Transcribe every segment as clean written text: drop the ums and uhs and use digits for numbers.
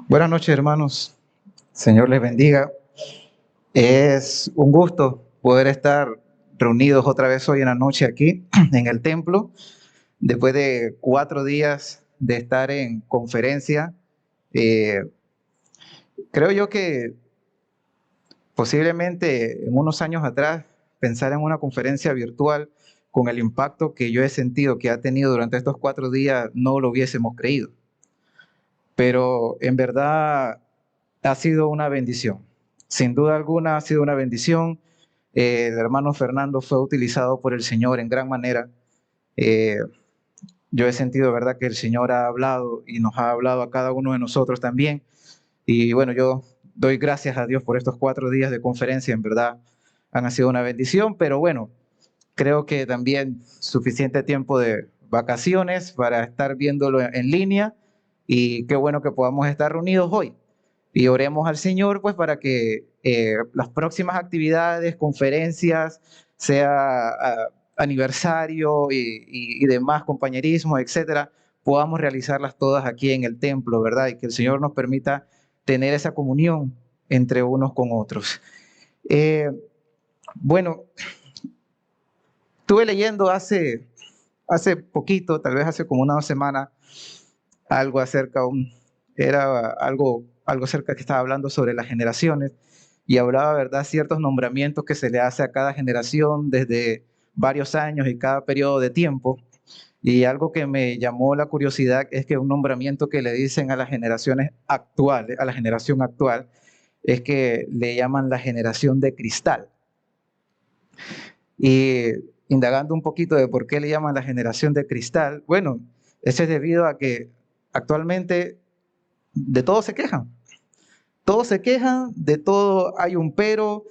Buenas noches, hermanos. Señor les bendiga. Es un gusto poder estar reunidos otra vez hoy en la noche aquí en el templo, después de 4 días de estar en conferencia. Eh, Creo yo que posiblemente en unos años atrás pensar en una conferencia virtual con el impacto que yo he sentido que ha tenido durante estos 4 días no lo hubiésemos creído. Pero en verdad ha sido una bendición. Sin duda alguna ha sido una bendición. El hermano Fernando fue utilizado por el Señor en gran manera. Eh, yo he sentido, ¿verdad?, que el Señor ha hablado y nos ha hablado a cada uno de nosotros también. Y bueno, yo doy gracias a Dios por estos 4 días de conferencia. En verdad han sido una bendición, pero bueno, creo que también suficiente tiempo de vacaciones para estar viéndolo en línea y qué bueno que podamos estar reunidos hoy. Y oremos al Señor pues para que las próximas actividades, conferencias, sea aniversario y demás compañerismo, etcétera, podamos realizarlas todas aquí en el templo, ¿verdad? Y que el Señor nos permita tener esa comunión entre unos con otros. Eh, bueno, estuve leyendo hace poquito, tal vez hace como una semana, algo acerca, era algo acerca que estaba hablando sobre las generaciones y hablaba, ¿verdad?, ciertos nombramientos que se le hace a cada generación desde varios años y cada periodo de tiempo. Y algo que me llamó la curiosidad es que un nombramiento que le dicen a las generaciones actuales, a la generación actual, es que le llaman la generación de cristal. Y indagando un poquito de por qué le llaman la generación de cristal, bueno, eso es debido a que actualmente de todo se quejan. Todos se quejan, de todo hay un pero.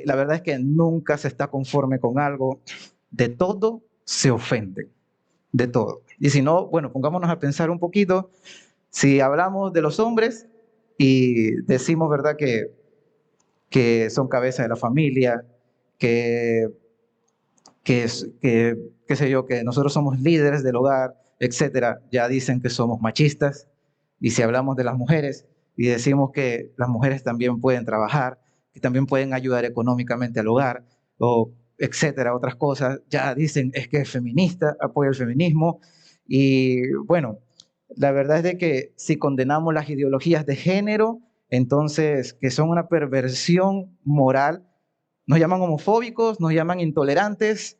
La verdad es que nunca se está conforme con algo. De todo se ofende, de todo. Y si no, bueno, pongámonos a pensar un poquito. Si hablamos de los hombres y decimos, ¿verdad?, que son cabeza de la familia, que qué sé yo, que nosotros somos líderes del hogar, etcétera, ya dicen que somos machistas. Y si hablamos de las mujeres y decimos que las mujeres también pueden trabajar, que también pueden ayudar económicamente al hogar, o etcétera, otras cosas, ya dicen es que es feminista, apoya el feminismo. Y bueno, la verdad es de que si condenamos las ideologías de género, entonces que son una perversión moral, nos llaman homofóbicos, nos llaman intolerantes.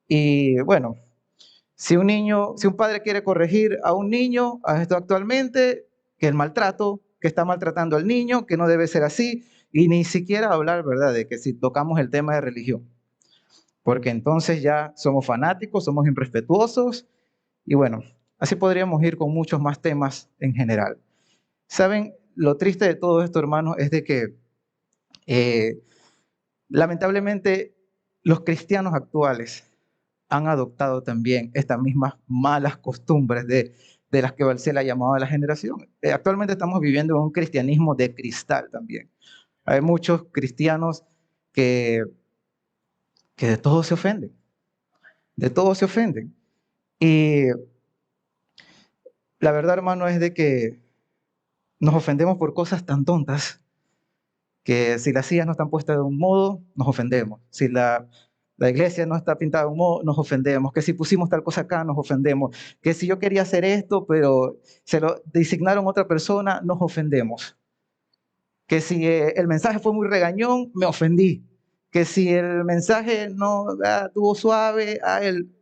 Y bueno, si un padre quiere corregir a un niño, a esto actualmente, que el maltrato, que está maltratando al niño, que no debe ser así, y ni siquiera hablar, ¿verdad?, de que si tocamos el tema de religión, porque entonces ya somos fanáticos, somos irrespetuosos, y bueno, así podríamos ir con muchos más temas en general. ¿Saben? Lo triste de todo esto, hermanos, es de que eh, lamentablemente los cristianos actuales han adoptado también estas mismas malas costumbres de las que Balcela llamaba la generación. Actualmente estamos viviendo un cristianismo de cristal también. Hay muchos cristianos que, que de todo se ofenden, de todo se ofenden. Y la verdad, hermano, es de que nos ofendemos por cosas tan tontas que si las sillas no están puestas de un modo, nos ofendemos. Si la iglesia no está pintada de un modo, nos ofendemos. Que si pusimos tal cosa acá, nos ofendemos. Que si yo quería hacer esto, pero se lo designaron otra persona, nos ofendemos. Que si el mensaje fue muy regañón, me ofendí. Que si el mensaje no tuvo suave,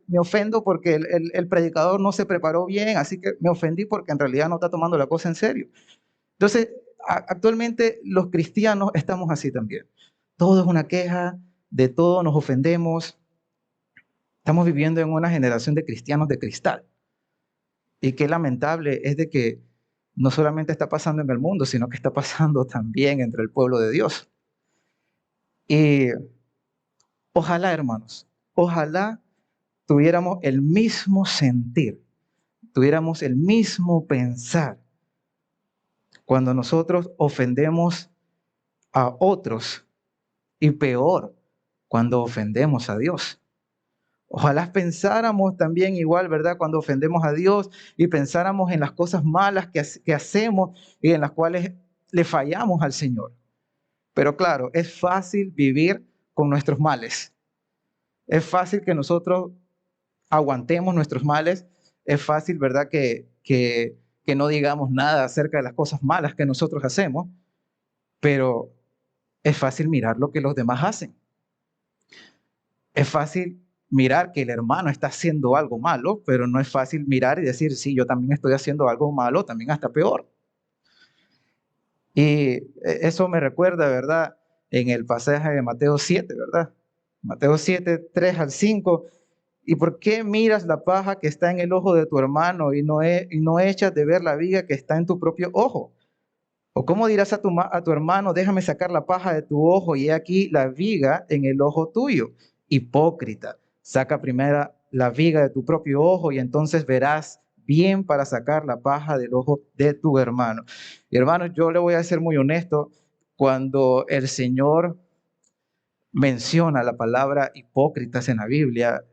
me ofendo porque el predicador no se preparó bien, así que me ofendí porque en realidad no está tomando la cosa en serio. Entonces, actualmente los cristianos estamos así también. Todo es una queja, de todo nos ofendemos. Estamos viviendo en una generación de cristianos de cristal. Y qué lamentable es de que no solamente está pasando en el mundo, sino que está pasando también entre el pueblo de Dios. Y ojalá, hermanos, ojalá tuviéramos el mismo sentir, tuviéramos el mismo pensar cuando nosotros ofendemos a otros. Y peor, cuando ofendemos a Dios. Ojalá pensáramos también igual, ¿verdad? Cuando ofendemos a Dios y pensáramos en las cosas malas que hacemos y en las cuales le fallamos al Señor. Pero claro, es fácil vivir con nuestros males. Es fácil que nosotros aguantemos nuestros males. Es fácil, ¿verdad? Que no digamos nada acerca de las cosas malas que nosotros hacemos, pero es fácil mirar lo que los demás hacen. Es fácil mirar que el hermano está haciendo algo malo, pero no es fácil mirar y decir, sí, yo también estoy haciendo algo malo, también hasta peor. Y eso me recuerda, ¿verdad? En el pasaje de Mateo 7, ¿verdad? Mateo 7, 3 al 5. ¿Y por qué miras la paja que está en el ojo de tu hermano y no echas de ver la viga que está en tu propio ojo? ¿O cómo dirás a tu hermano, déjame sacar la paja de tu ojo y he aquí la viga en el ojo tuyo? Hipócrita, saca primero la viga de tu propio ojo y entonces verás bien para sacar la paja del ojo de tu hermano. Y hermanos, yo le voy a ser muy honesto, cuando el Señor menciona la palabra hipócritas en la Biblia,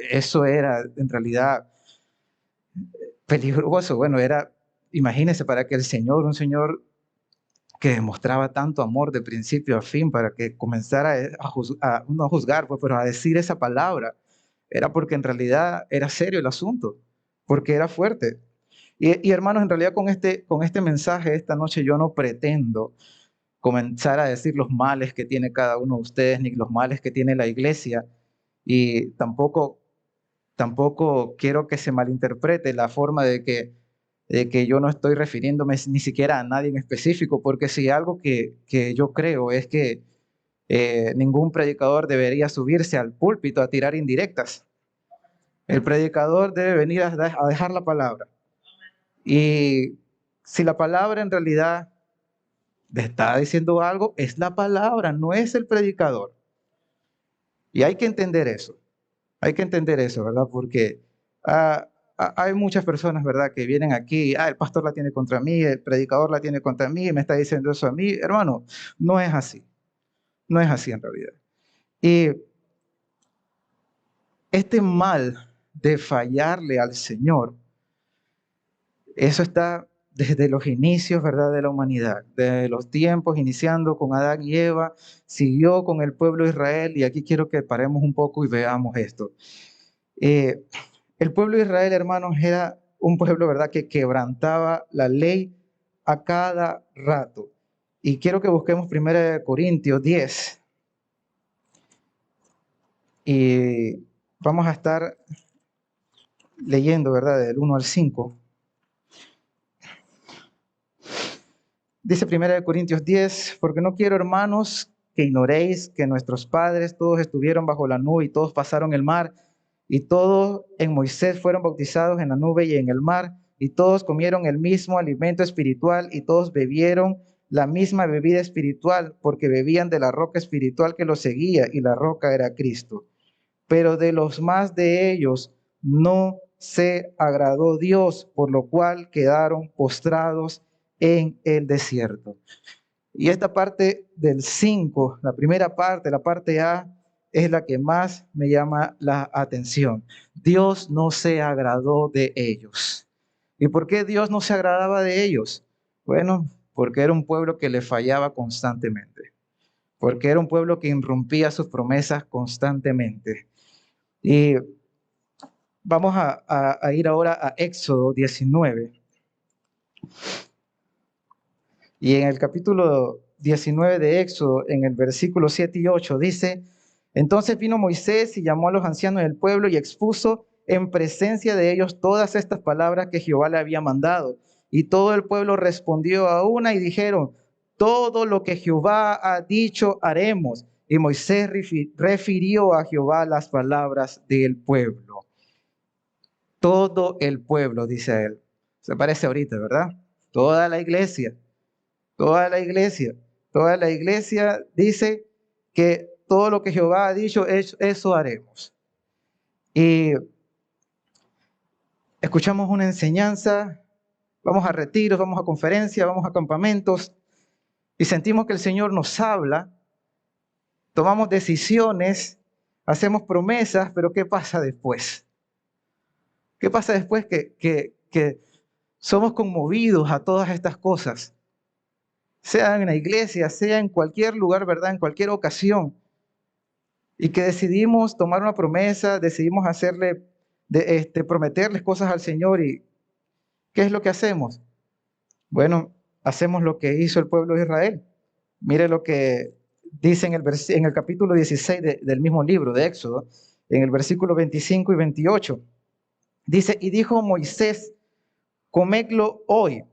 eso era en realidad peligroso. Bueno, imagínense, para que el Señor, un Señor que demostraba tanto amor de principio a fin, para que comenzara no a juzgar, pues, pero a decir esa palabra, era porque en realidad era serio el asunto, porque era fuerte. Y hermanos, en realidad con este mensaje esta noche yo no pretendo comenzar a decir los males que tiene cada uno de ustedes, ni los males que tiene la iglesia, y tampoco quiero que se malinterprete la forma de que yo no estoy refiriéndome ni siquiera a nadie en específico, porque si algo que yo creo es que ningún predicador debería subirse al púlpito a tirar indirectas. El predicador debe venir a dejar la palabra. Y si la palabra en realidad le está diciendo algo, es la palabra, no es el predicador. Y hay que entender eso. Hay que entender eso, ¿verdad? Porque hay muchas personas, ¿verdad?, que vienen aquí, el pastor la tiene contra mí, el predicador la tiene contra mí, y me está diciendo eso a mí. Hermano, no es así. No es así en realidad. Y este mal de fallarle al Señor, eso está desde los inicios, ¿verdad?, de la humanidad, de los tiempos, iniciando con Adán y Eva, siguió con el pueblo de Israel, y aquí quiero que paremos un poco y veamos esto. Eh, El pueblo de Israel, hermanos, era un pueblo, ¿verdad?, que quebrantaba la ley a cada rato. Y quiero que busquemos 1 Corintios 10. Y vamos a estar leyendo, ¿verdad?, del 1 al 5. Dice 1 Corintios 10, porque no quiero, hermanos, que ignoréis que nuestros padres todos estuvieron bajo la nube y todos pasaron el mar, y todos en Moisés fueron bautizados en la nube y en el mar, y todos comieron el mismo alimento espiritual, y todos bebieron la misma bebida espiritual, porque bebían de la roca espiritual que los seguía, y la roca era Cristo. Pero de los más de ellos no se agradó Dios, por lo cual quedaron postrados en el desierto. Y esta parte del 5, la primera parte, la parte A, es la que más me llama la atención. Dios no se agradó de ellos. ¿Y por qué Dios no se agradaba de ellos? Bueno, porque era un pueblo que le fallaba constantemente, porque era un pueblo que irrumpía sus promesas constantemente. Y vamos a ir ahora a Éxodo 19. Y en el capítulo 19 de Éxodo, en el versículo 7 y 8, dice: entonces vino Moisés y llamó a los ancianos del pueblo y expuso en presencia de ellos todas estas palabras que Jehová le había mandado. Y todo el pueblo respondió a una y dijeron: todo lo que Jehová ha dicho haremos. Y Moisés refirió a Jehová las palabras del pueblo. Todo el pueblo, dice él. Se parece ahorita, ¿verdad? Toda la iglesia. Toda la iglesia, toda la iglesia dice que todo lo que Jehová ha dicho, eso haremos. Y escuchamos una enseñanza, vamos a retiros, vamos a conferencias, vamos a campamentos, y sentimos que el Señor nos habla, tomamos decisiones, hacemos promesas, pero ¿qué pasa después? ¿Qué pasa después que somos conmovidos a todas estas cosas? Sea en la iglesia, sea en cualquier lugar, ¿verdad? En cualquier ocasión. Y que decidimos tomar una promesa, decidimos prometerles cosas al Señor. ¿Y qué es lo que hacemos? Bueno, hacemos lo que hizo el pueblo de Israel. Mire lo que dice en el capítulo 16 del mismo libro de Éxodo, en el versículo 25 y 28. Dice, y dijo Moisés, comedlo hoy,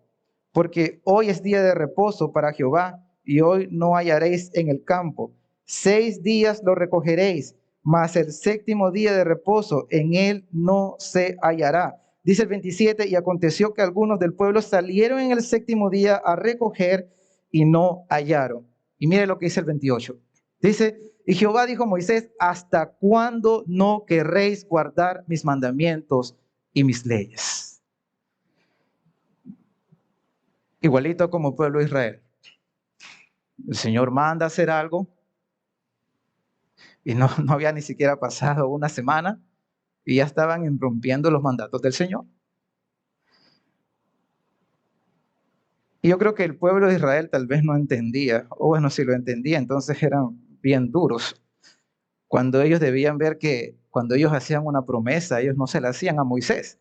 porque hoy es día de reposo para Jehová, y hoy no hallaréis en el campo. 6 días lo recogeréis, mas el séptimo día de reposo en él no se hallará. Dice el 27, y aconteció que algunos del pueblo salieron en el séptimo día a recoger y no hallaron. Y mire lo que dice el 28. Dice, y Jehová dijo a Moisés, ¿hasta cuándo no querréis guardar mis mandamientos y mis leyes? Igualito como el pueblo de Israel. El Señor manda hacer algo y no había ni siquiera pasado una semana y ya estaban irrumpiendo los mandatos del Señor. Y yo creo que el pueblo de Israel tal vez no entendía, o bueno, si lo entendía, entonces eran bien duros. Cuando ellos debían ver que cuando ellos hacían una promesa, ellos no se la hacían a Moisés.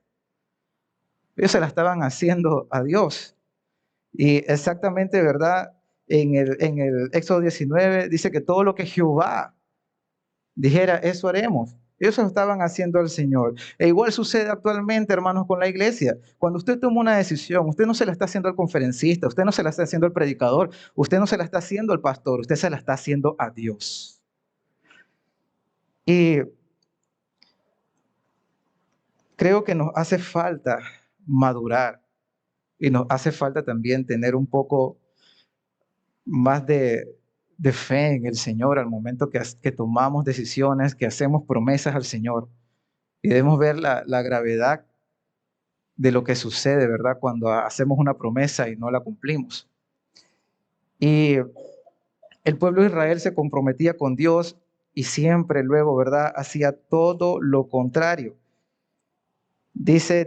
Ellos se la estaban haciendo a Dios. Y exactamente, ¿verdad? En el Éxodo 19 dice que todo lo que Jehová dijera, eso haremos. Ellos se lo estaban haciendo al Señor. E igual sucede actualmente, hermanos, con la iglesia. Cuando usted toma una decisión, usted no se la está haciendo al conferencista, usted no se la está haciendo al predicador, usted no se la está haciendo al pastor, usted se la está haciendo a Dios. Y creo que nos hace falta madurar y nos hace falta también tener un poco más de fe en el Señor al momento que tomamos decisiones, que hacemos promesas al Señor. Y debemos ver la gravedad de lo que sucede, ¿verdad? Cuando hacemos una promesa y no la cumplimos. Y el pueblo de Israel se comprometía con Dios y siempre luego, ¿verdad? Hacía todo lo contrario. Dice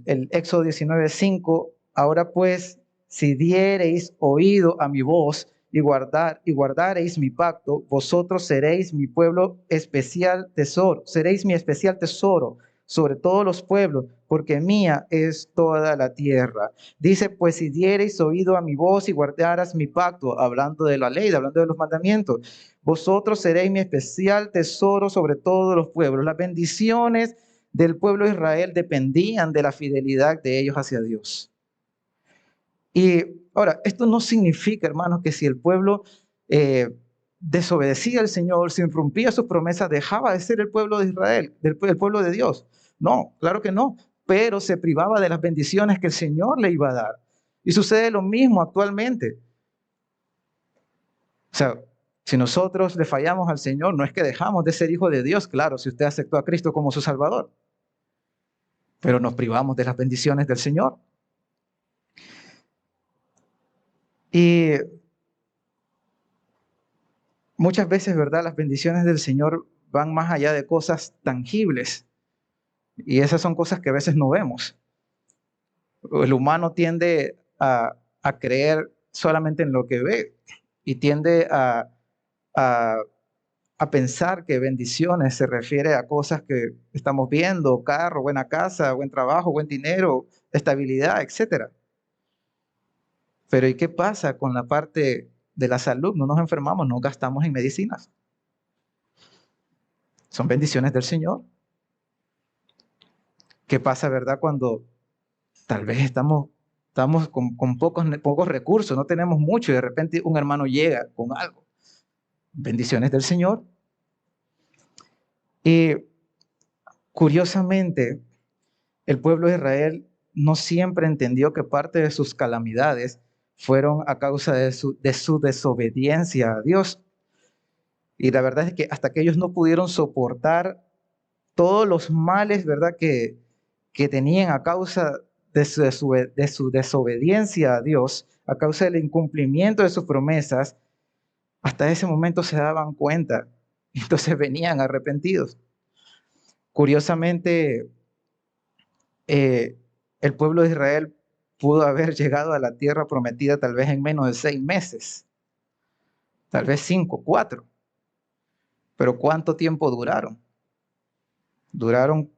el Éxodo 19:5, ahora pues, si diereis oído a mi voz y guardareis mi pacto, vosotros seréis mi pueblo especial tesoro, seréis mi especial tesoro sobre todos los pueblos, porque mía es toda la tierra. Dice, pues si diereis oído a mi voz y guardaras mi pacto, hablando de la ley, hablando de los mandamientos, vosotros seréis mi especial tesoro sobre todos los pueblos. Las bendiciones del pueblo de Israel dependían de la fidelidad de ellos hacia Dios. Y ahora, esto no significa, hermanos, que si el pueblo desobedecía al Señor, si irrumpía sus promesas, dejaba de ser el pueblo de Israel, el pueblo de Dios. No, claro que no, pero se privaba de las bendiciones que el Señor le iba a dar. Y sucede lo mismo actualmente. O sea, si nosotros le fallamos al Señor, no es que dejamos de ser hijos de Dios, claro, si usted aceptó a Cristo como su Salvador, pero nos privamos de las bendiciones del Señor. Y muchas veces, ¿verdad? Las bendiciones del Señor van más allá de cosas tangibles. Y esas son cosas que a veces no vemos. El humano tiende a creer solamente en lo que ve y tiende a, a pensar que bendiciones se refiere a cosas que estamos viendo, carro, buena casa, buen trabajo, buen dinero, estabilidad, etcétera. Pero ¿y qué pasa con la parte de la salud? No nos enfermamos, no gastamos en medicinas. Son bendiciones del Señor. ¿Qué pasa, verdad, cuando tal vez estamos con pocos recursos, no tenemos mucho y de repente un hermano llega con algo? Bendiciones del Señor. Y curiosamente, el pueblo de Israel no siempre entendió que parte de sus calamidades fueron a causa de su desobediencia a Dios. Y la verdad es que hasta que ellos no pudieron soportar todos los males, ¿verdad?, que tenían a causa de su desobediencia a Dios, a causa del incumplimiento de sus promesas, hasta ese momento se daban cuenta Entonces venían arrepentidos. Curiosamente, eh, el pueblo de Israel pudo haber llegado a la tierra prometida tal vez en menos de 6 meses, tal vez 5, 4. Pero ¿cuánto tiempo duraron? Duraron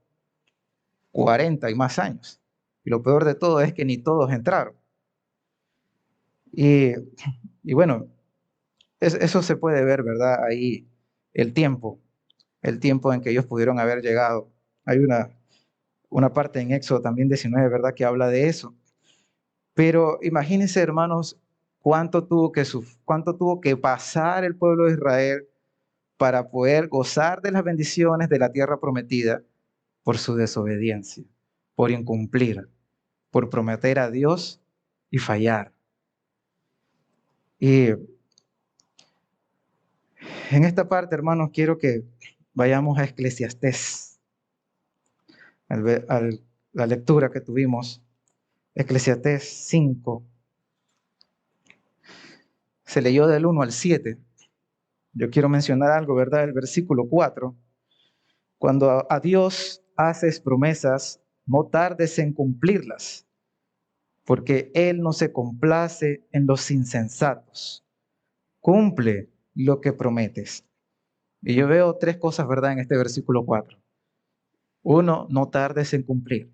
40 y más años. Y lo peor de todo es que ni todos entraron. Y, y bueno, eso se puede ver, ¿verdad? Ahí el tiempo en que ellos pudieron haber llegado. Hay una parte en Éxodo también 19, ¿verdad? Que habla de eso. Pero imagínense, hermanos, cuánto tuvo que pasar el pueblo de Israel para poder gozar de las bendiciones de la tierra prometida por su desobediencia, por incumplir, por prometer a Dios y fallar. Y en esta parte, hermanos, quiero que vayamos a Eclesiastés, la lectura que tuvimos, Eclesiastés 5, se leyó del 1 al 7. Yo quiero mencionar algo, ¿verdad? El versículo 4. Cuando a Dios haces promesas, no tardes en cumplirlas, porque Él no se complace en los insensatos. Cumple lo que prometes. Y yo veo tres cosas, ¿verdad? En este versículo 4. Uno, no tardes en cumplir.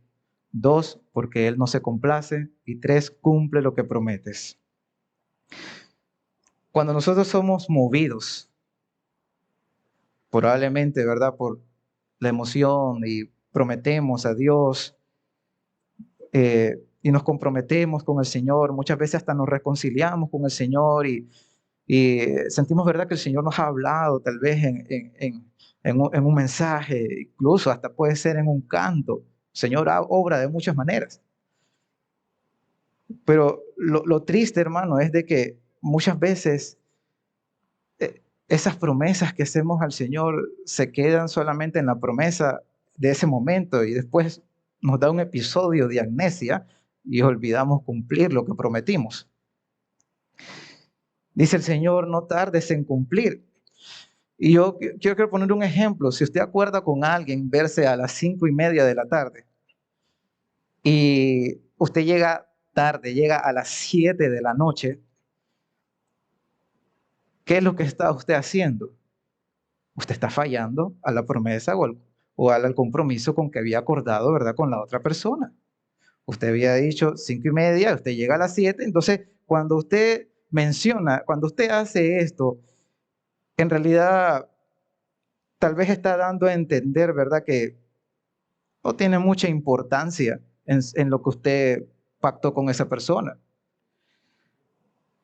Dos, porque Él no se complace. Y tres, cumple lo que prometes. Cuando nosotros somos movidos, probablemente, ¿verdad? Por la emoción y prometemos a Dios y nos comprometemos con el Señor, muchas veces hasta nos reconciliamos con el Señor y sentimos, ¿verdad? Que el Señor nos ha hablado tal vez en un mensaje, incluso hasta puede ser en un canto. El Señor obra de muchas maneras. Pero lo triste, hermano, es de que muchas veces esas promesas que hacemos al Señor se quedan solamente en la promesa de ese momento y después nos da un episodio de amnesia y olvidamos cumplir lo que prometimos. Dice el Señor, no tardes en cumplir. Y yo quiero poner un ejemplo. Si usted acuerda con alguien verse a las 5:30 de la tarde y usted llega tarde, llega a las 7 de la noche, ¿qué es lo que está usted haciendo? Usted está fallando a la promesa o al compromiso con que había acordado, ¿verdad? Con la otra persona. Usted había dicho 5:30, usted llega a las 7, entonces cuando usted menciona, cuando usted hace esto, en realidad tal vez está dando a entender, ¿verdad? Que no tiene mucha importancia en lo que usted pactó con esa persona.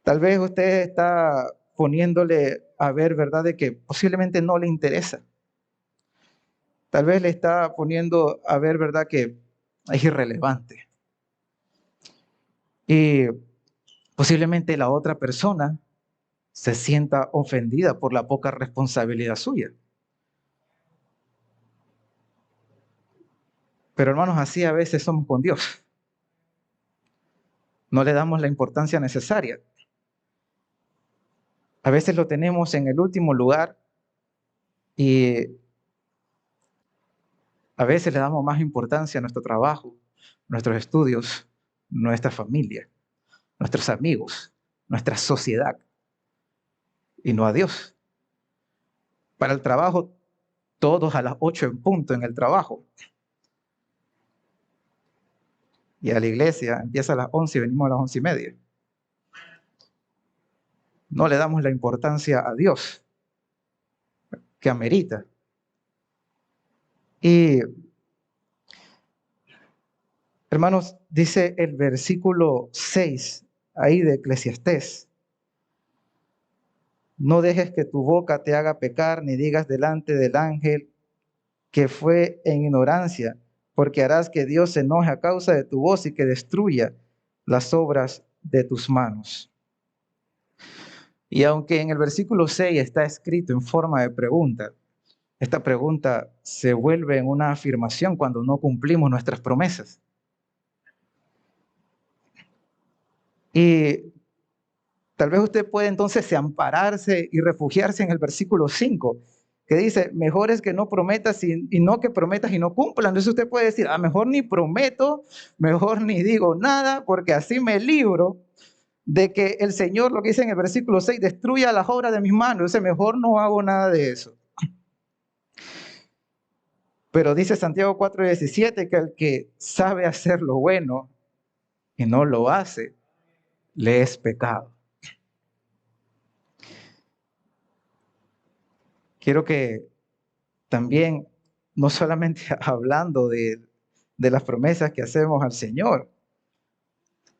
Tal vez usted está poniéndole a ver, ¿verdad? De que posiblemente no le interesa. Tal vez le está poniendo a ver, ¿verdad? Que es irrelevante. Y posiblemente la otra persona se sienta ofendida por la poca responsabilidad suya. Pero hermanos, así a veces somos con Dios. No le damos la importancia necesaria. A veces lo tenemos en el último lugar y a veces le damos más importancia a nuestro trabajo, nuestros estudios, nuestra familia, nuestros amigos, nuestra sociedad y no a Dios. Para el trabajo, todos a las 8 en punto en el trabajo. Y a la iglesia empieza a las 11 y venimos a las 11:30. No le damos la importancia a Dios que amerita. Y hermanos, dice el versículo 6 ahí de Eclesiastés: no dejes que tu boca te haga pecar, ni digas delante del ángel que fue en ignorancia, porque harás que Dios se enoje a causa de tu voz y que destruya las obras de tus manos. Y aunque en el versículo 6 está escrito en forma de pregunta, esta pregunta se vuelve en una afirmación cuando no cumplimos nuestras promesas. Y tal vez usted puede entonces ampararse y refugiarse en el versículo 5 que dice, mejor es que no prometas y no que prometas y no cumplas. Entonces usted puede decir, mejor ni prometo, mejor ni digo nada, porque así me libro de que el Señor, lo que dice en el versículo 6, destruya las obras de mis manos. Entonces mejor no hago nada de eso. Pero dice Santiago 4:17 que el que sabe hacer lo bueno y no lo hace, le es pecado. Quiero que también, no solamente hablando de las promesas que hacemos al Señor,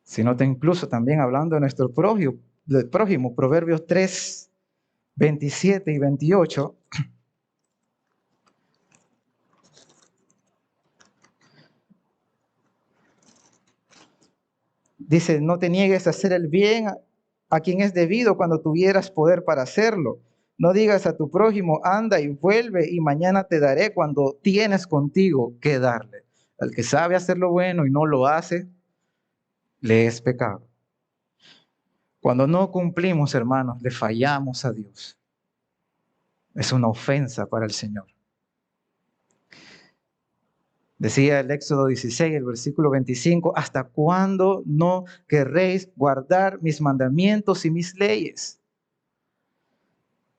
sino incluso también hablando de nuestro prójimo, Proverbios 3:27 y 28. Dice, no te niegues a hacer el bien a quien es debido cuando tuvieras poder para hacerlo. No digas a tu prójimo, anda y vuelve y mañana te daré cuando tienes contigo que darle. Al que sabe hacer lo bueno y no lo hace, le es pecado. Cuando no cumplimos, hermanos, le fallamos a Dios. Es una ofensa para el Señor. Decía el Éxodo 16, el versículo 25, ¿hasta cuándo no querréis guardar mis mandamientos y mis leyes?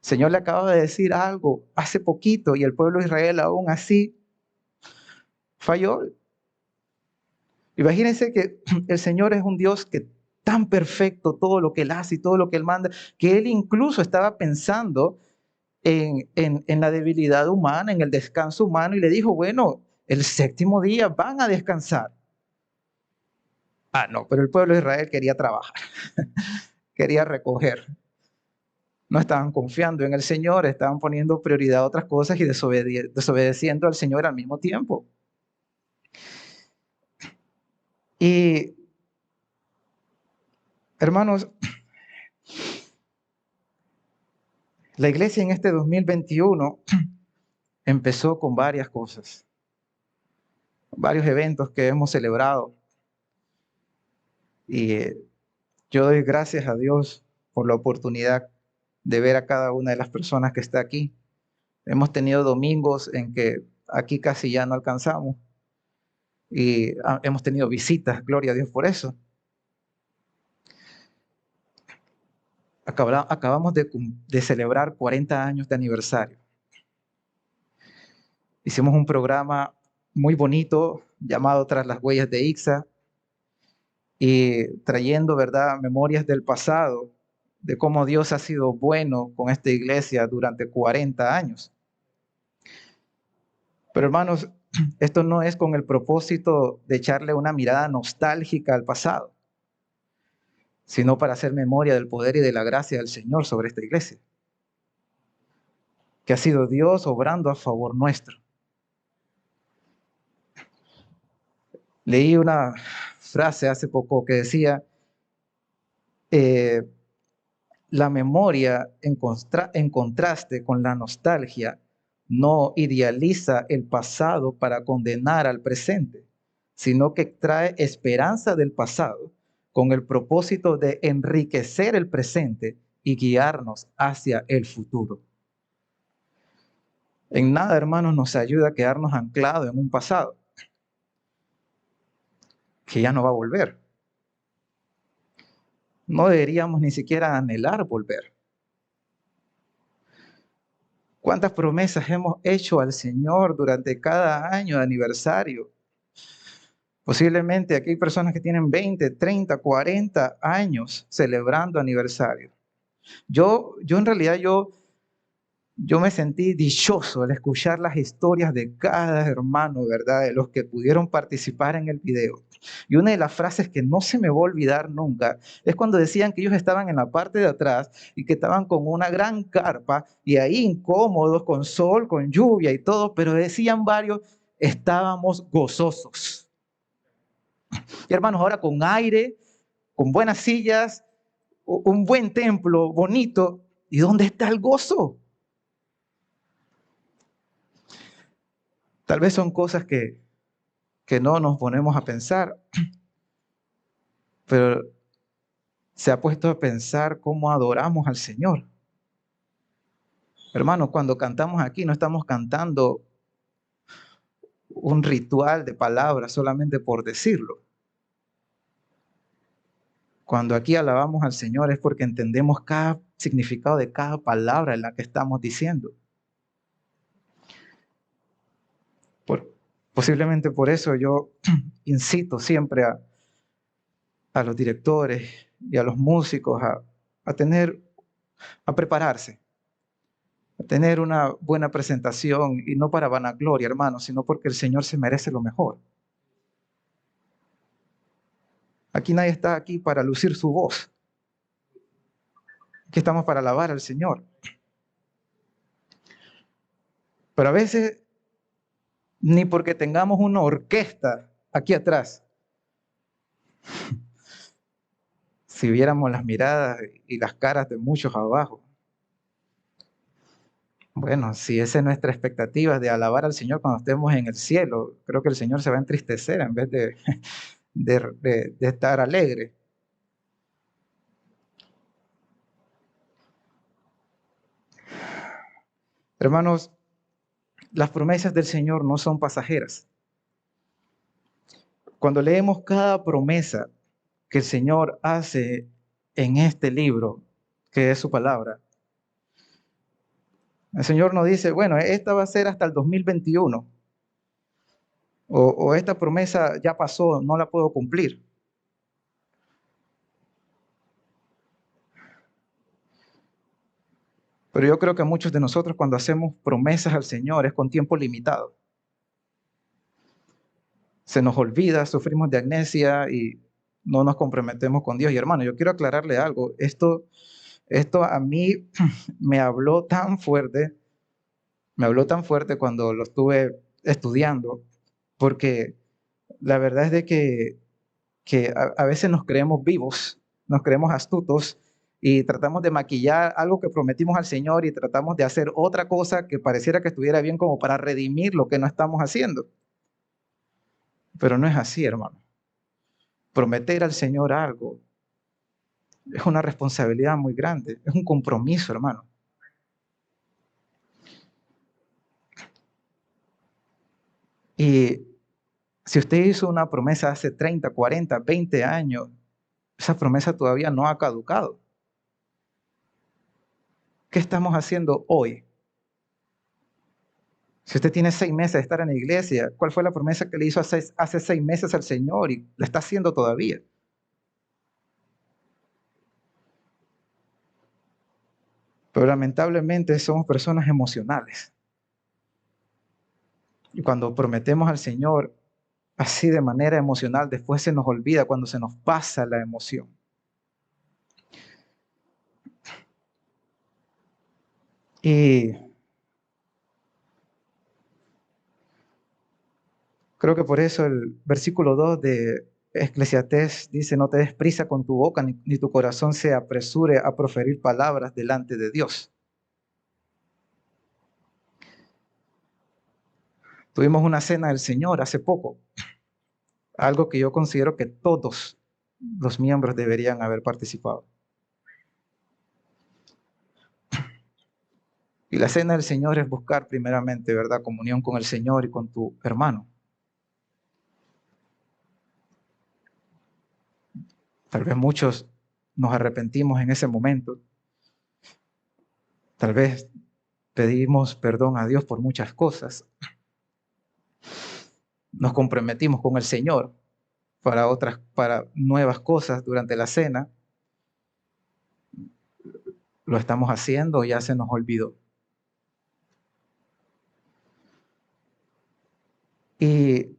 El Señor le acaba de decir algo hace poquito y el pueblo de Israel aún así falló. Imagínense que el Señor es un Dios que tan perfecto, todo lo que Él hace y todo lo que Él manda, que Él incluso estaba pensando en la debilidad humana, en el descanso humano, y le dijo, bueno, el séptimo día van a descansar. No, pero el pueblo de Israel quería trabajar, quería recoger. No estaban confiando en el Señor, estaban poniendo prioridad a otras cosas y desobedeciendo al Señor al mismo tiempo. Y, hermanos, la iglesia en este 2021 empezó con varias cosas, varios eventos que hemos celebrado. Y yo doy gracias a Dios por la oportunidad de ver a cada una de las personas que está aquí. Hemos tenido domingos en que aquí casi ya no alcanzamos y hemos tenido visitas, gloria a Dios por eso. Acabamos de celebrar 40 años de aniversario. Hicimos un programa muy bonito llamado Tras las huellas de Ixa y trayendo, ¿verdad?, memorias del pasado, de cómo Dios ha sido bueno con esta iglesia durante 40 años. Pero hermanos, esto no es con el propósito de echarle una mirada nostálgica al pasado, sino para hacer memoria del poder y de la gracia del Señor sobre esta iglesia, que ha sido Dios obrando a favor nuestro. Leí una frase hace poco que decía, la memoria en contraste con la nostalgia no idealiza el pasado para condenar al presente, sino que trae esperanza del pasado con el propósito de enriquecer el presente y guiarnos hacia el futuro. En nada, hermanos, nos ayuda a quedarnos anclados en un pasado que ya no va a volver. No deberíamos ni siquiera anhelar volver. ¿Cuántas promesas hemos hecho al Señor durante cada año de aniversario? Posiblemente aquí hay personas que tienen 20, 30, 40 años celebrando aniversario. Yo me sentí dichoso al escuchar las historias de cada hermano, ¿verdad? De los que pudieron participar en el video. Y una de las frases que no se me va a olvidar nunca es cuando decían que ellos estaban en la parte de atrás y que estaban con una gran carpa y ahí incómodos, con sol, con lluvia y todo, pero decían varios, estábamos gozosos. Y hermanos, ahora con aire, con buenas sillas, un buen templo bonito, ¿y dónde está el gozo? Tal vez son cosas que no nos ponemos a pensar, pero se ha puesto a pensar cómo adoramos al Señor. Hermanos, cuando cantamos aquí no estamos cantando un ritual de palabras solamente por decirlo. Cuando aquí alabamos al Señor es porque entendemos cada significado de cada palabra en la que estamos diciendo. Por- Posiblemente por eso yo incito siempre a los directores y a los músicos a prepararse, a tener una buena presentación y no para vanagloria, hermanos, sino porque el Señor se merece lo mejor. Aquí nadie está aquí para lucir su voz. Aquí estamos para alabar al Señor. Pero a veces, ni porque tengamos una orquesta aquí atrás, si viéramos las miradas y las caras de muchos abajo, bueno, si esa es nuestra expectativa de alabar al Señor cuando estemos en el cielo, creo que el Señor se va a entristecer en vez de estar alegre. Hermanos, las promesas del Señor no son pasajeras. Cuando leemos cada promesa que el Señor hace en este libro, que es su palabra, el Señor nos dice, bueno, esta va a ser hasta el 2021, o esta promesa ya pasó, no la puedo cumplir. Pero yo creo que muchos de nosotros cuando hacemos promesas al Señor es con tiempo limitado. Se nos olvida, sufrimos de amnesia y no nos comprometemos con Dios. Y hermano, yo quiero aclararle algo. Esto a mí me habló tan fuerte cuando lo estuve estudiando, porque la verdad es de que a veces nos creemos vivos, nos creemos astutos y tratamos de maquillar algo que prometimos al Señor y tratamos de hacer otra cosa que pareciera que estuviera bien como para redimir lo que no estamos haciendo. Pero no es así, hermano. Prometer al Señor algo es una responsabilidad muy grande, es un compromiso, hermano. Y si usted hizo una promesa hace 30, 40, 20 años, esa promesa todavía no ha caducado. ¿Qué estamos haciendo hoy? Si usted tiene 6 meses de estar en la iglesia, ¿cuál fue la promesa que le hizo hace 6 meses al Señor y la está haciendo todavía? Pero lamentablemente somos personas emocionales. Y cuando prometemos al Señor así de manera emocional, después se nos olvida cuando se nos pasa la emoción. Y creo que por eso el versículo 2 de Eclesiastés dice, no te des prisa con tu boca, ni tu corazón se apresure a proferir palabras delante de Dios. Tuvimos una cena del Señor hace poco, algo que yo considero que todos los miembros deberían haber participado. Y la cena del Señor es buscar primeramente, ¿verdad?, comunión con el Señor y con tu hermano. Tal vez muchos nos arrepentimos en ese momento. Tal vez pedimos perdón a Dios por muchas cosas. Nos comprometimos con el Señor para nuevas cosas durante la cena. Lo estamos haciendo, ya se nos olvidó. Y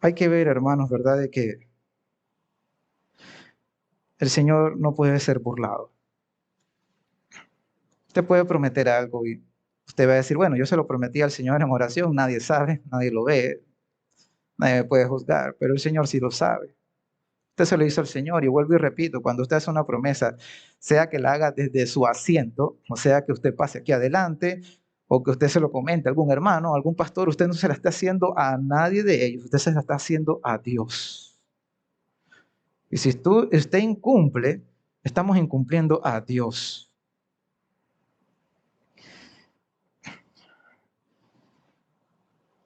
hay que ver, hermanos, ¿verdad?, de que el Señor no puede ser burlado. Usted puede prometer algo y usted va a decir, bueno, yo se lo prometí al Señor en oración, nadie sabe, nadie lo ve, nadie me puede juzgar, pero el Señor sí lo sabe. Usted se lo hizo al Señor y vuelvo y repito, cuando usted hace una promesa, sea que la haga desde su asiento, o sea que usted pase aquí adelante, o que usted se lo comente a algún hermano, a algún pastor, usted no se la está haciendo a nadie de ellos, usted se la está haciendo a Dios. Y si usted incumple, estamos incumpliendo a Dios.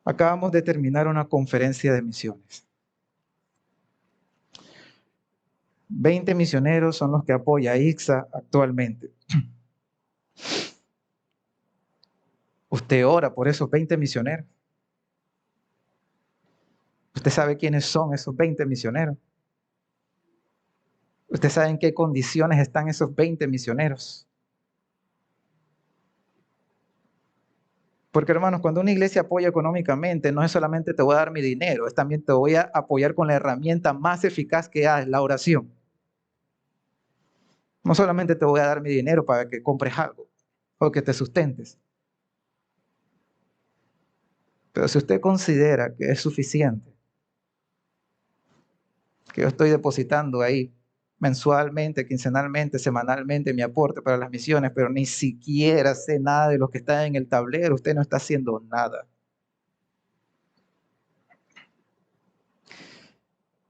Acabamos de terminar una conferencia de misiones. 20 misioneros son los que apoya a ICSA actualmente. Usted ora por esos 20 misioneros. Usted sabe quiénes son esos 20 misioneros. Usted sabe en qué condiciones están esos 20 misioneros. Porque hermanos, cuando una iglesia apoya económicamente, no es solamente te voy a dar mi dinero, es también te voy a apoyar con la herramienta más eficaz que hay, la oración. No solamente te voy a dar mi dinero para que compres algo o que te sustentes. Pero si usted considera que es suficiente, que yo estoy depositando ahí mensualmente, quincenalmente, semanalmente mi aporte para las misiones, pero ni siquiera sé nada de lo que está en el tablero, usted no está haciendo nada.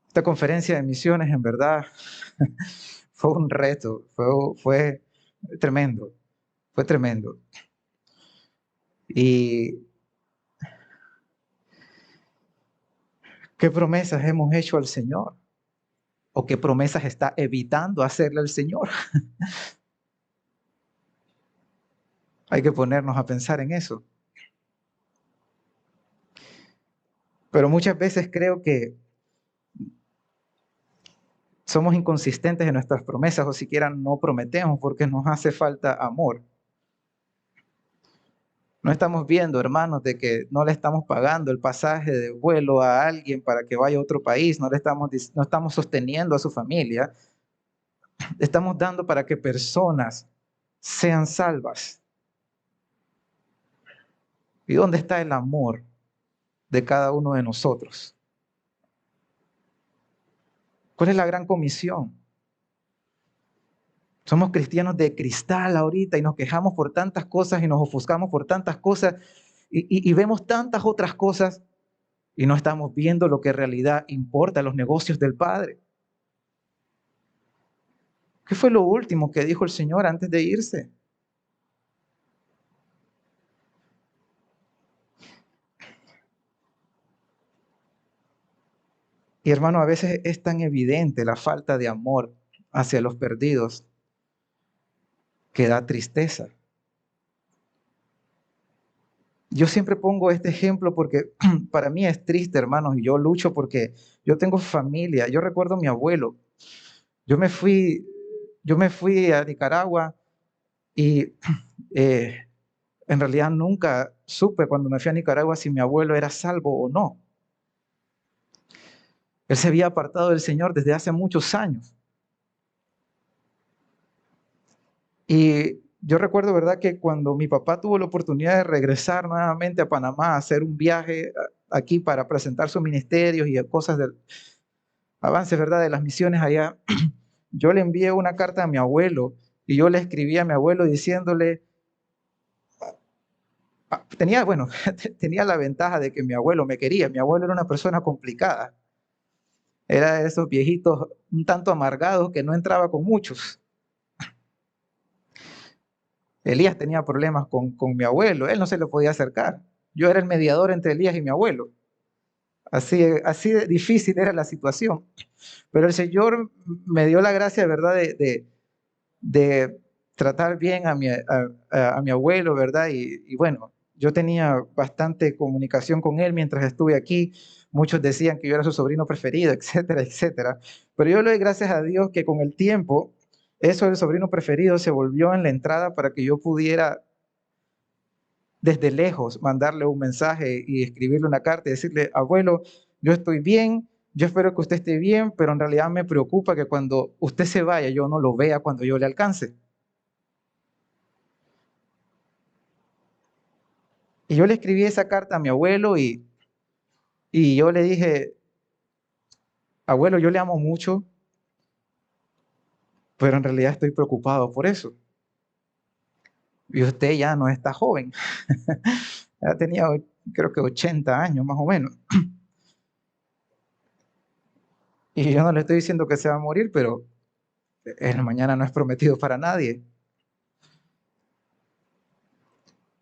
Esta conferencia de misiones, en verdad, fue un reto, fue tremendo, fue tremendo. ¿Y qué promesas hemos hecho al Señor? ¿O qué promesas está evitando hacerle al Señor? Hay que ponernos a pensar en eso. Pero muchas veces creo que somos inconsistentes en nuestras promesas o siquiera no prometemos porque nos hace falta amor. No estamos viendo, hermanos, de que no le estamos pagando el pasaje de vuelo a alguien para que vaya a otro país, no estamos sosteniendo a su familia, estamos dando para que personas sean salvas. ¿Y dónde está el amor de cada uno de nosotros? ¿Cuál es la gran comisión? Somos cristianos de cristal ahorita y nos quejamos por tantas cosas y nos ofuscamos por tantas cosas y vemos tantas otras cosas y no estamos viendo lo que en realidad importa, los negocios del Padre. ¿Qué fue lo último que dijo el Señor antes de irse? Y hermano, a veces es tan evidente la falta de amor hacia los perdidos que da tristeza. Yo siempre pongo este ejemplo porque para mí es triste, hermanos, y yo lucho porque yo tengo familia. Yo recuerdo a mi abuelo. Yo me fui, yo me fui a Nicaragua y en realidad nunca supe cuando me fui a Nicaragua si mi abuelo era salvo o no. Él se había apartado del Señor desde hace muchos años. Y yo recuerdo, ¿verdad?, que cuando mi papá tuvo la oportunidad de regresar nuevamente a Panamá a hacer un viaje aquí para presentar sus ministerios y cosas del avance, ¿verdad?, de las misiones allá, yo le envié una carta a mi abuelo y yo le escribí a mi abuelo diciéndole, bueno, tenía la ventaja de que mi abuelo me quería, mi abuelo era una persona complicada, era de esos viejitos un tanto amargados que no entraba con muchos. Elías tenía problemas con mi abuelo, él no se le podía acercar. Yo era el mediador entre Elías y mi abuelo. Así de difícil era la situación. Pero el Señor me dio la gracia, ¿verdad?, de tratar bien a mi abuelo, ¿verdad? Y bueno, yo tenía bastante comunicación con él mientras estuve aquí. Muchos decían que yo era su sobrino preferido, etcétera, etcétera. Pero yo le doy gracias a Dios que con el tiempo, eso del sobrino preferido se volvió en la entrada para que yo pudiera desde lejos mandarle un mensaje y escribirle una carta y decirle, abuelo, yo estoy bien, yo espero que usted esté bien, pero en realidad me preocupa que cuando usted se vaya yo no lo vea cuando yo le alcance. Y yo le escribí esa carta a mi abuelo y yo le dije, abuelo, yo le amo mucho, pero en realidad estoy preocupado por eso. Y usted ya no está joven, ya tenía creo que 80 años más o menos. Y yo no le estoy diciendo que se va a morir, pero El mañana no es prometido para nadie.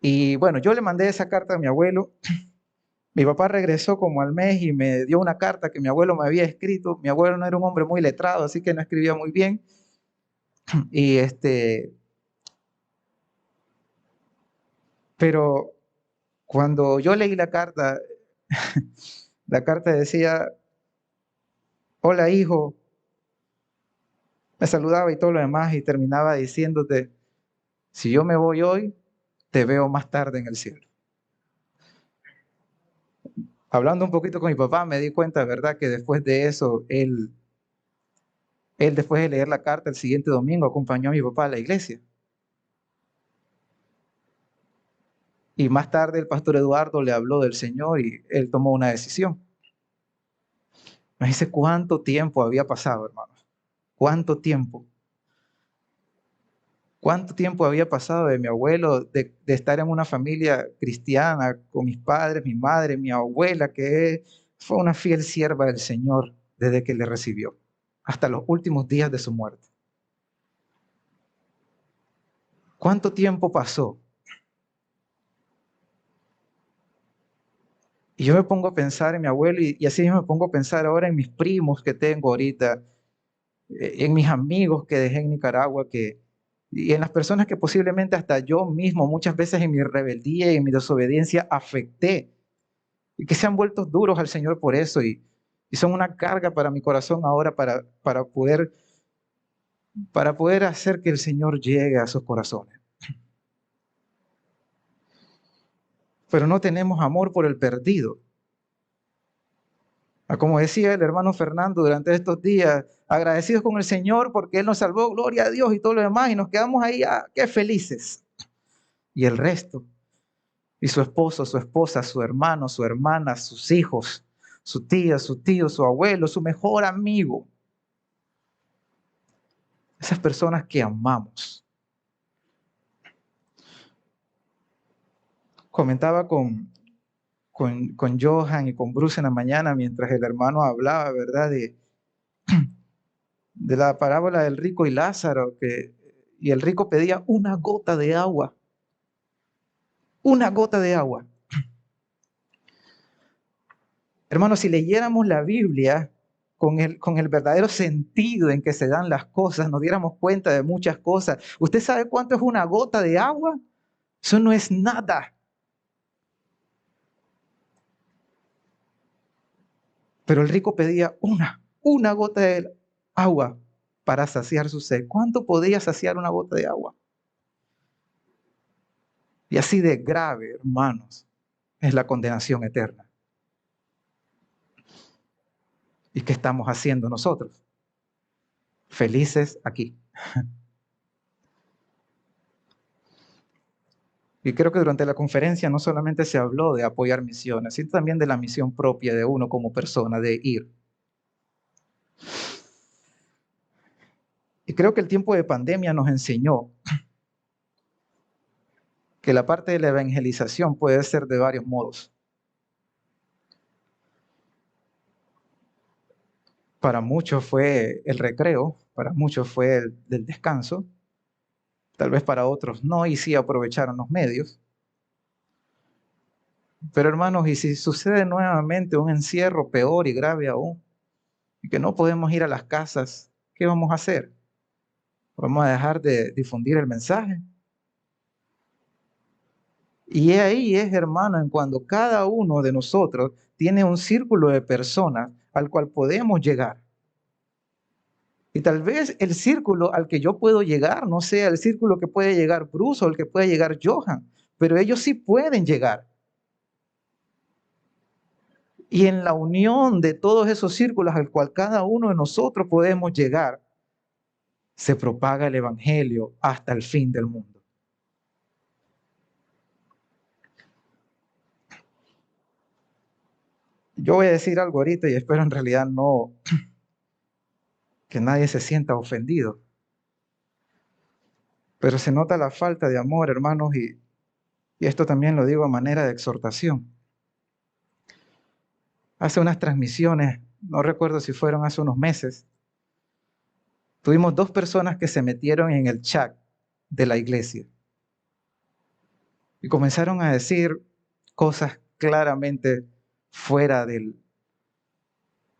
Y bueno, yo le mandé esa carta a mi abuelo. Mi papá regresó como al mes y me dio una carta que mi abuelo me había escrito. Mi abuelo no era un hombre muy letrado, así que no escribía muy bien. Y pero cuando yo leí la carta decía, hola hijo, me saludaba y todo lo demás y terminaba diciéndote, si yo me voy hoy, te veo más tarde en el cielo. Hablando un poquito con mi papá, me di cuenta, ¿verdad?, que después de eso, él después de leer la carta el siguiente domingo acompañó a mi papá a la iglesia. Y más tarde el pastor Eduardo le habló del Señor y él tomó una decisión. Me dice cuánto tiempo había pasado, hermanos. ¿Cuánto tiempo? ¿Cuánto tiempo había pasado de mi abuelo, de estar en una familia cristiana con mis padres, mi madre, mi abuela, que fue una fiel sierva del Señor desde que le recibió, hasta los últimos días de su muerte? ¿Cuánto tiempo pasó? Y yo me pongo a pensar en mi abuelo y así me pongo a pensar ahora en mis primos que tengo ahorita, en mis amigos que dejé en Nicaragua, y en las personas que posiblemente hasta yo mismo muchas veces en mi rebeldía y en mi desobediencia afecté y que se han vuelto duros al Señor por eso y son una carga para mi corazón ahora para poder hacer que el Señor llegue a sus corazones. Pero no tenemos amor por el perdido. Como decía el hermano Fernando durante estos días, agradecidos con el Señor porque Él nos salvó, gloria a Dios y todo lo demás, y nos quedamos ahí, qué felices. Y el resto, y su esposo, su esposa, su hermano, su hermana, sus hijos, su tía, su tío, su abuelo, su mejor amigo. Esas personas que amamos. Comentaba con Johan y con Bruce en la mañana mientras el hermano hablaba, ¿verdad? De la parábola del rico y Lázaro, y el rico pedía una gota de agua. Una gota de agua. Hermanos, si leyéramos la Biblia con el verdadero sentido en que se dan las cosas, nos diéramos cuenta de muchas cosas. ¿Usted sabe cuánto es una gota de agua? Eso no es nada. Pero el rico pedía una gota de agua para saciar su sed. ¿Cuánto podía saciar una gota de agua? Y así de grave, hermanos, es la condenación eterna. ¿Y qué estamos haciendo nosotros? Felices aquí. Y creo que durante la conferencia no solamente se habló de apoyar misiones, sino también de la misión propia de uno como persona, de ir. Y creo que el tiempo de pandemia nos enseñó que la parte de la evangelización puede ser de varios modos. Para muchos fue el recreo, para muchos fue el descanso, tal vez para otros no, y sí aprovecharon los medios. Pero hermanos, ¿y si sucede nuevamente un encierro peor y grave aún? Y que no podemos ir a las casas, ¿qué vamos a hacer? ¿Vamos a dejar de difundir el mensaje? Y ahí es, hermano, en cuando cada uno de nosotros tiene un círculo de personas al cual podemos llegar. Y tal vez el círculo al que yo puedo llegar no sea el círculo que puede llegar Bruce o el que puede llegar Johan, pero ellos sí pueden llegar. Y en la unión de todos esos círculos al cual cada uno de nosotros podemos llegar, se propaga el evangelio hasta el fin del mundo. Yo voy a decir algo ahorita y espero en realidad no que nadie se sienta ofendido. Pero se nota la falta de amor, hermanos, y esto también lo digo a manera de exhortación. Hace unas transmisiones, no recuerdo si fueron hace unos meses, Tuvimos dos personas que se metieron en el chat de la iglesia y comenzaron a decir cosas claramente fuera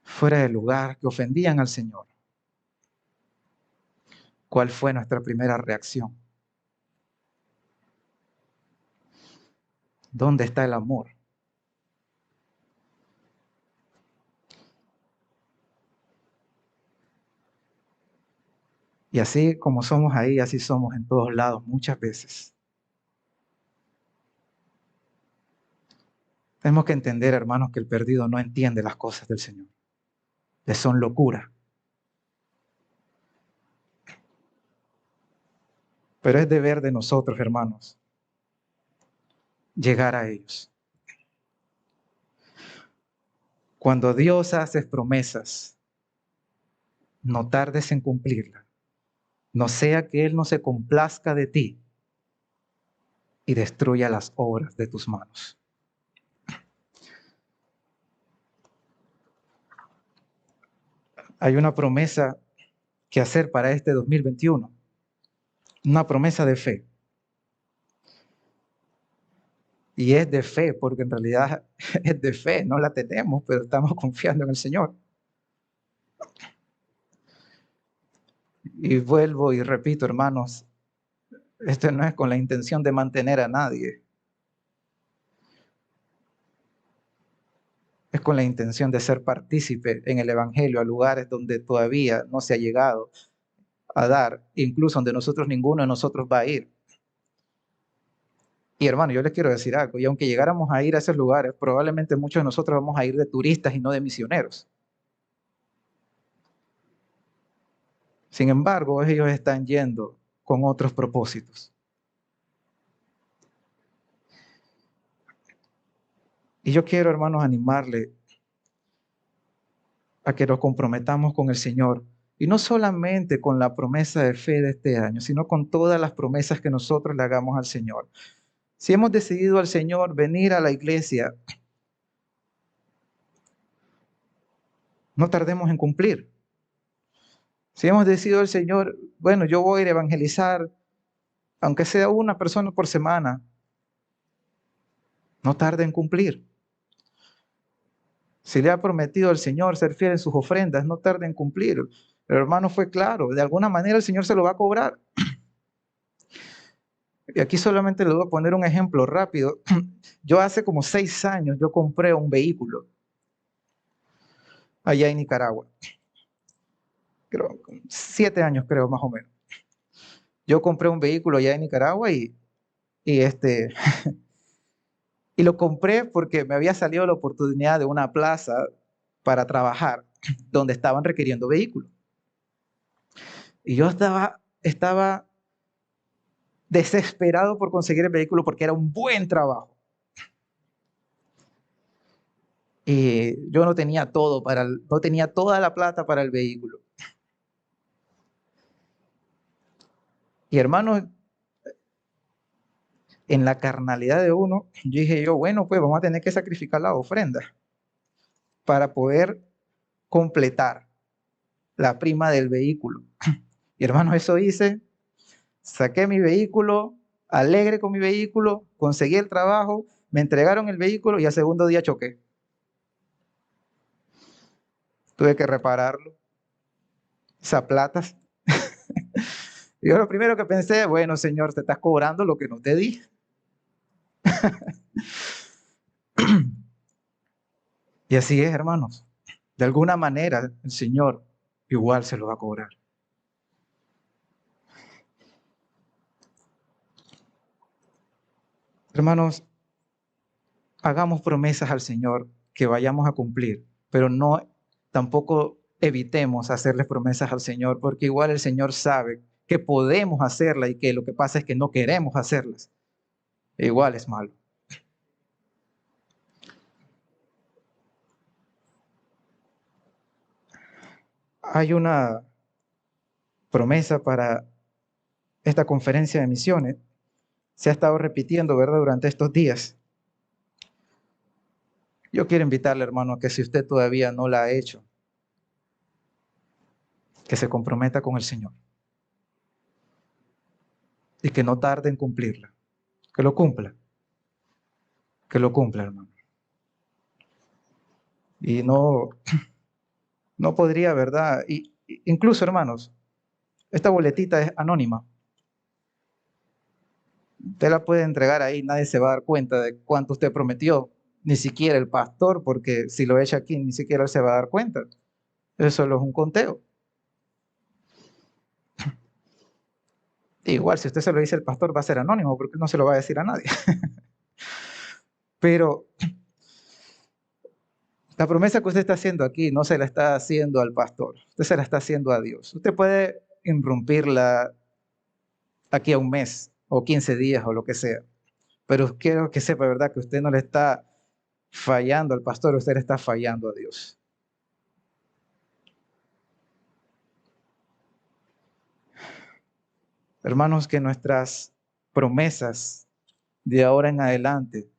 fuera del lugar, que ofendían al Señor. ¿Cuál fue nuestra primera reacción? ¿Dónde está el amor? Y así como somos ahí, así somos en todos lados muchas veces. Tenemos que entender, hermanos, que el perdido no entiende las cosas del Señor. Le son locura. Pero es deber de nosotros, hermanos, llegar a ellos. Cuando Dios hace promesas, no tardes en cumplirlas. No sea que Él no se complazca de ti y destruya las obras de tus manos. Hay una promesa que hacer para este 2021. Una promesa de fe. Y es de fe, porque en realidad es de fe, no la tenemos, pero estamos confiando en el Señor. Y vuelvo y repito, hermanos, esto no es con la intención de mantener a nadie. Es con la intención de ser partícipe en el Evangelio a lugares donde todavía no se ha llegado a dar, incluso donde ninguno de nosotros va a ir. Y hermano, yo les quiero decir algo, y aunque llegáramos a ir a esos lugares, probablemente muchos de nosotros vamos a ir de turistas y no de misioneros. Sin embargo, ellos están yendo con otros propósitos. Y yo quiero, hermanos, animarle a que nos comprometamos con el Señor. Y no solamente con la promesa de fe de este año, sino con todas las promesas que nosotros le hagamos al Señor. Si hemos decidido al Señor venir a la iglesia, no tardemos en cumplir. Si hemos decidido al Señor, bueno, yo voy a ir a evangelizar, aunque sea una persona por semana, no tarde en cumplir. Si le ha prometido al Señor ser fiel en sus ofrendas, no tarde en cumplir. El hermano fue claro, de alguna manera el Señor se lo va a cobrar. Y aquí solamente le voy a poner un ejemplo rápido. Yo hace como 6 años, yo compré un vehículo allá en Nicaragua. Creo, 7 años creo, más o menos. Yo compré un vehículo allá en Nicaragua y, y lo compré porque me había salido la oportunidad de una plaza para trabajar donde estaban requiriendo vehículos. Y yo estaba desesperado por conseguir el vehículo porque era un buen trabajo. Y yo no tenía no tenía toda la plata para el vehículo. Y hermanos, en la carnalidad de uno, yo dije bueno, pues vamos a tener que sacrificar la ofrenda para poder completar la prima del vehículo. Y hermanos, eso hice, saqué mi vehículo, alegre con mi vehículo, conseguí el trabajo, me entregaron el vehículo y al segundo día choqué. Tuve que repararlo. Esa plata. Y yo lo primero que pensé, bueno, Señor, te estás cobrando lo que no te di. Y así es, hermanos. De alguna manera, el Señor igual se lo va a cobrar. Hermanos, hagamos promesas al Señor que vayamos a cumplir, pero no tampoco evitemos hacerles promesas al Señor, porque igual el Señor sabe que podemos hacerlas y que lo que pasa es que no queremos hacerlas. Igual es malo. Hay una promesa para esta conferencia de misiones. Se ha estado repitiendo, ¿verdad?, durante estos días. Yo quiero invitarle, hermano, que si usted todavía no la ha hecho, que se comprometa con el Señor y que no tarde en cumplirla, que lo cumpla, hermano. Y no podría, ¿verdad? Incluso, hermanos, esta boletita es anónima. Usted la puede entregar ahí, nadie se va a dar cuenta de cuánto usted prometió, ni siquiera el pastor, porque si lo echa aquí, ni siquiera él se va a dar cuenta. Eso solo es un conteo. Igual, si usted se lo dice al pastor, va a ser anónimo, porque él no se lo va a decir a nadie. Pero la promesa que usted está haciendo aquí no se la está haciendo al pastor, usted se la está haciendo a Dios. Usted puede irrumpirla aquí a un mes o 15 días o lo que sea, pero quiero que sepa, ¿verdad?, que usted no le está fallando al pastor, usted le está fallando a Dios. Hermanos, que nuestras promesas de ahora en adelante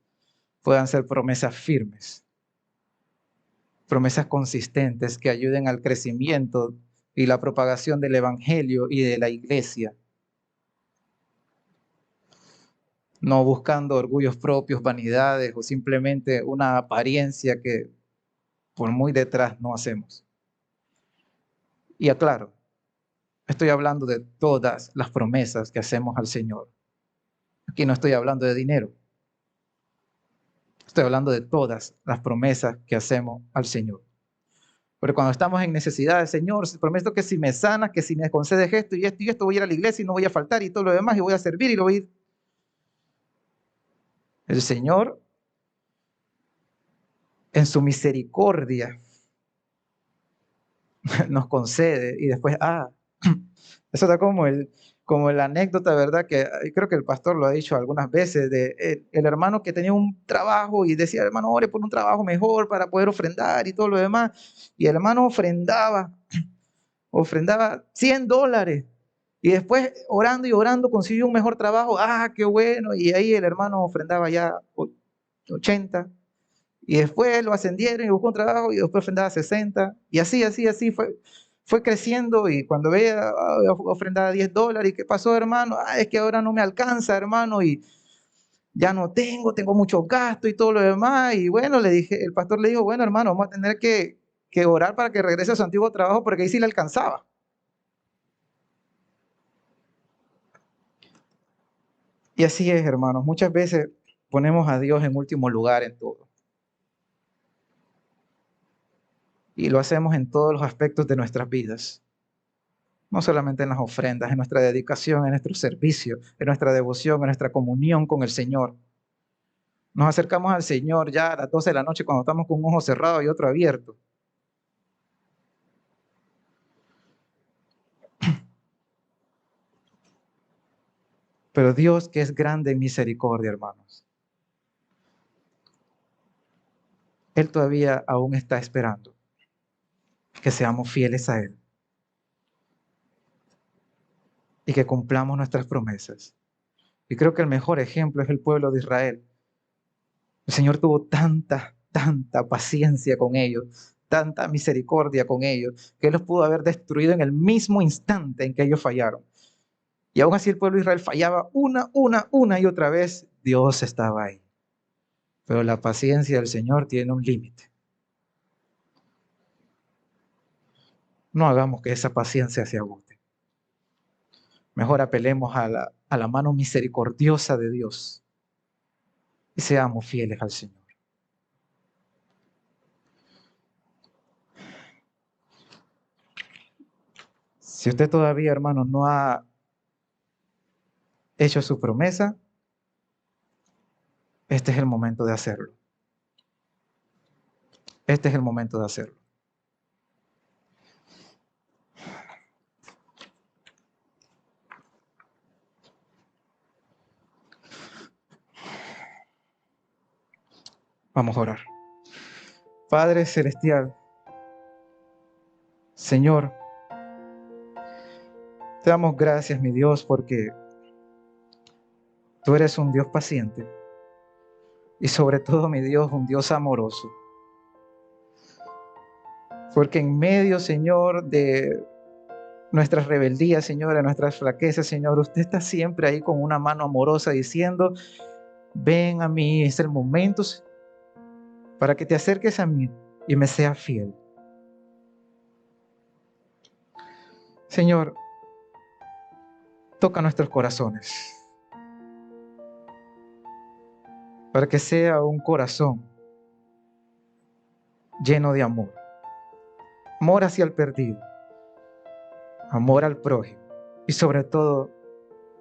puedan ser promesas firmes, promesas consistentes que ayuden al crecimiento y la propagación del evangelio y de la iglesia, no buscando orgullos propios, vanidades o simplemente una apariencia que por muy detrás no hacemos. Y aclaro, estoy hablando de todas las promesas que hacemos al Señor. Aquí no estoy hablando de dinero. Estoy hablando de todas las promesas que hacemos al Señor. Pero cuando estamos en necesidad del Señor, prometo que si me sanas, que si me concedes esto y esto, voy a ir a la iglesia y no voy a faltar y todo lo demás y voy a servir y lo voy a ir. El Señor, en su misericordia, nos concede y después, eso da como la anécdota, ¿verdad? Que creo que el pastor lo ha dicho algunas veces, de el hermano que tenía un trabajo y decía, hermano, ore por un trabajo mejor para poder ofrendar y todo lo demás. Y el hermano ofrendaba $100. Y después, orando y orando, consiguió un mejor trabajo. Qué bueno. Y ahí el hermano ofrendaba ya 80. Y después lo ascendieron y buscó un trabajo y después ofrendaba 60. Y así fue creciendo. Y cuando veía, ofrendaba $10. ¿Y qué pasó, hermano? Es que ahora no me alcanza, hermano. Y ya no tengo mucho gasto y todo lo demás. Y bueno, el pastor le dijo, bueno, hermano, vamos a tener que orar para que regrese a su antiguo trabajo porque ahí sí le alcanzaba. Y así es, hermanos. Muchas veces ponemos a Dios en último lugar en todo. Y lo hacemos en todos los aspectos de nuestras vidas. No solamente en las ofrendas, en nuestra dedicación, en nuestro servicio, en nuestra devoción, en nuestra comunión con el Señor. Nos acercamos al Señor ya a las 12 de la noche cuando estamos con un ojo cerrado y otro abierto. Pero Dios, que es grande en misericordia, hermanos, Él todavía aún está esperando que seamos fieles a Él y que cumplamos nuestras promesas. Y creo que el mejor ejemplo es el pueblo de Israel. El Señor tuvo tanta paciencia con ellos, tanta misericordia con ellos, que Él los pudo haber destruido en el mismo instante en que ellos fallaron. Y aún así el pueblo de Israel fallaba una y otra vez, Dios estaba ahí. Pero la paciencia del Señor tiene un límite. No hagamos que esa paciencia se agote. Mejor apelemos a la mano misericordiosa de Dios y seamos fieles al Señor. Si usted todavía, hermano, no ha hecho su promesa, este es el momento de hacerlo. Este es el momento de hacerlo. Vamos a orar. Padre Celestial, Señor, te damos gracias, mi Dios, porque tú eres un Dios paciente y sobre todo, mi Dios, un Dios amoroso. Porque en medio, Señor, de nuestras rebeldías, Señor, en nuestras flaquezas, Señor. Usted está siempre ahí con una mano amorosa diciendo, ven a mí, es el momento para que te acerques a mí y me seas fiel. Señor, toca nuestros corazones para que sea un corazón lleno de amor. Amor hacia el perdido, amor al prójimo y sobre todo,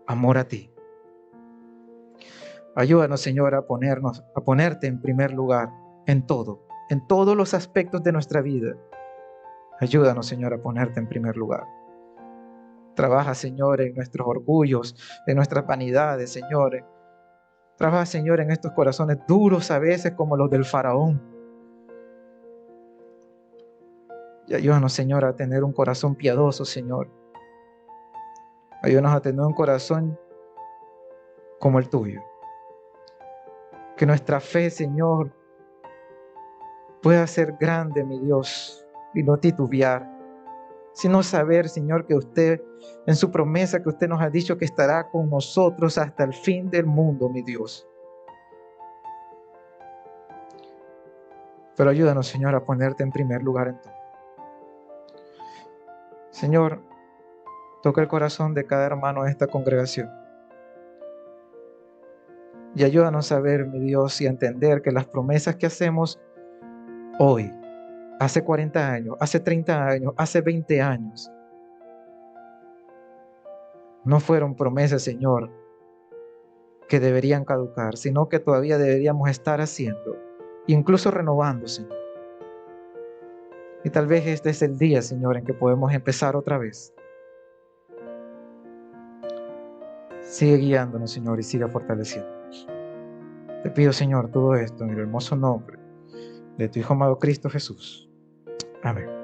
amor a ti. Ayúdanos, Señor, a ponerte en primer lugar en todo, en todos los aspectos de nuestra vida. Ayúdanos, Señor, a ponerte en primer lugar. Trabaja, Señor, en nuestros orgullos, en nuestras vanidades, Señor. Trabaja, Señor, en estos corazones duros a veces como los del faraón. Y ayúdanos, Señor, a tener un corazón piadoso, Señor. Ayúdanos a tener un corazón como el tuyo. Que nuestra fe, Señor, pueda ser grande, mi Dios, y no titubear, sino saber, Señor, que usted, en su promesa que usted nos ha dicho que estará con nosotros hasta el fin del mundo, mi Dios. Pero ayúdanos, Señor, a ponerte en primer lugar en todo. Señor, toca el corazón de cada hermano de esta congregación. Y ayúdanos a ver, mi Dios, y a entender que las promesas que hacemos hoy, hace 40 años, hace 30 años, hace 20 años, no fueron promesas, Señor, que deberían caducar, sino que todavía deberíamos estar haciendo, incluso renovando, Señor. Y tal vez este es el día, Señor, en que podemos empezar otra vez. Sigue guiándonos, Señor, y siga fortaleciéndonos. Te pido, Señor, todo esto en el hermoso nombre de tu Hijo amado Cristo Jesús. Amén.